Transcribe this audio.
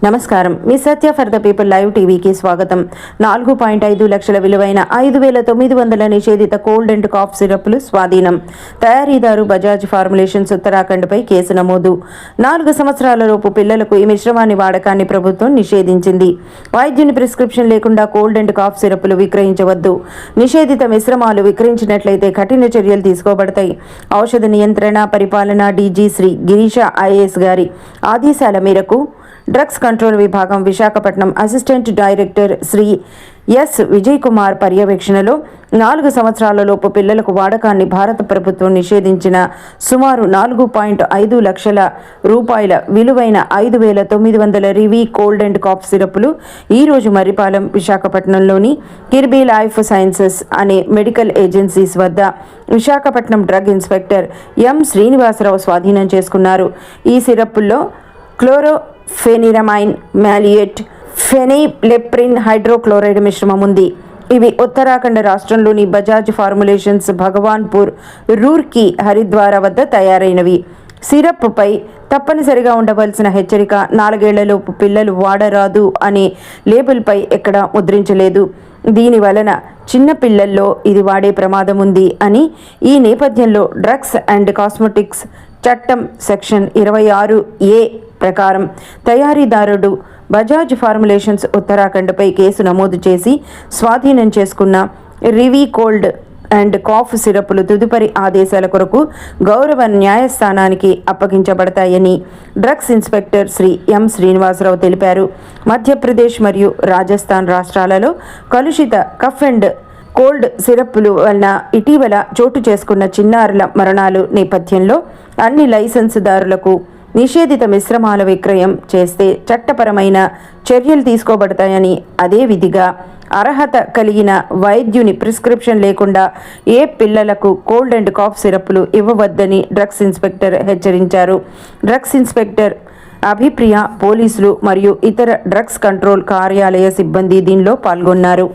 నమస్కారం. మీ సత్య for the people live టీవీకి స్వాగతం. 4.5 లక్షల విలువైన 5,900 నిషేధిత కోల్డ్ అండ్ కాఫ్ సిరప్లు స్వాధీనం. తయారీదారు బజాజ్ ఫార్ములేషన్స్ ఉత్తరాఖండ్పై కేసు నమోదు. 4 సంవత్సరాల లోపు పిల్లలకు ఈ మిశ్రమాన్ని వాడకాన్ని ప్రభుత్వం నిషేధించింది. వైద్యుని ప్రిస్క్రిప్షన్ లేకుండా కోల్డ్ అండ్ కాఫ్ సిరప్లు విక్రయించవద్దు. నిషేధిత మిశ్రమాలు విక్రయించినట్లయితే కఠిన చర్యలు తీసుకోబడతాయి. ఔషధ నియంత్రణ పరిపాలన డీజీ శ్రీ గిరీష ఐఏఎస్ గారి ఆదేశాల మేరకు డ్రగ్స్ కంట్రోల్ విభాగం Visakhapatnam assistant director Shri S Vijay Kumar పర్యవేక్షణలో 4 సంవత్సరాల లోపు పిల్లలకు వాడకాన్ని భారత ప్రభుత్వం నిషేధించిన సుమారు 4.5 లక్షల రూపాయల విలువైన 5,900 రివీ కోల్డ్ అండ్ కాఫ్ సిరప్లు ఈరోజు మర్రిపాలెం విశాఖపట్నంలోని కిర్బీ లైఫ్ సైన్సెస్ అనే మెడికల్ ఏజెన్సీస్ వద్ద Visakhapatnam drug inspector M Srinivasarao స్వాధీనం చేసుకున్నారు. ఈ సిరప్పుల్లో క్లోరోఫెనిరమైన్ మాలియేట్ ఫెనైలెప్రిన్ హైడ్రోక్లోరైడ్ మిశ్రమం ఉంది. ఇవి ఉత్తరాఖండ్ రాష్ట్రంలోని బజాజ్ ఫార్ములేషన్స్ భగవాన్పూర్, రూర్కీ, హరిద్వార వద్ద తయారైనవి. సిరప్పై తప్పనిసరిగా ఉండవలసిన హెచ్చరిక 4 ఏళ్లలోపు పిల్లలు వాడరాదు అనే లేబుల్పై ఎక్కడా ముద్రించలేదు. దీని వలన చిన్న పిల్లల్లో ఇది వాడే ప్రమాదం ఉంది అని ఈ నేపథ్యంలో డ్రగ్స్ అండ్ కాస్మెటిక్స్ చట్టం సెక్షన్ 26A ప్రకారం తయారీదారుడు బజాజ్ ఫార్ములేషన్స్ ఉత్తరాఖండ్పై కేసు నమోదు చేసి స్వాధీనం చేసుకున్న రివీ కోల్డ్ అండ్ కాఫ్ సిరప్లు తుదుపరి ఆదేశాల కొరకు గౌరవ న్యాయస్థానానికి అప్పగించబడతాయని డ్రగ్స్ ఇన్స్పెక్టర్ శ్రీ ఎం శ్రీనివాసరావు తెలిపారు. మధ్యప్రదేశ్ మరియు రాజస్థాన్ రాష్ట్రాలలో కలుషిత కఫ్ అండ్ కోల్డ్ సిరప్పులు వలన ఇటీవల చోటు చేసుకున్న చిన్నారుల మరణాలు నేపథ్యంలో అన్ని లైసెన్సుదారులకు నిషేధిత మిశ్రమాల విక్రయం చేస్తే చట్టపరమైన చర్యలు తీసుకోబడతాయని, అదే విధిగా అర్హత కలిగిన వైద్యుని ప్రిస్క్రిప్షన్ లేకుండా ఏ పిల్లలకు కోల్డ్ అండ్ కాఫ్ సిరప్లు ఇవ్వవద్దని డ్రగ్స్ ఇన్స్పెక్టర్ హెచ్చరించారు. డ్రగ్స్ ఇన్స్పెక్టర్ అభిప్రియ, పోలీసులు మరియు ఇతర డ్రగ్స్ కంట్రోల్ కార్యాలయ సిబ్బంది దీనిలో పాల్గొన్నారు.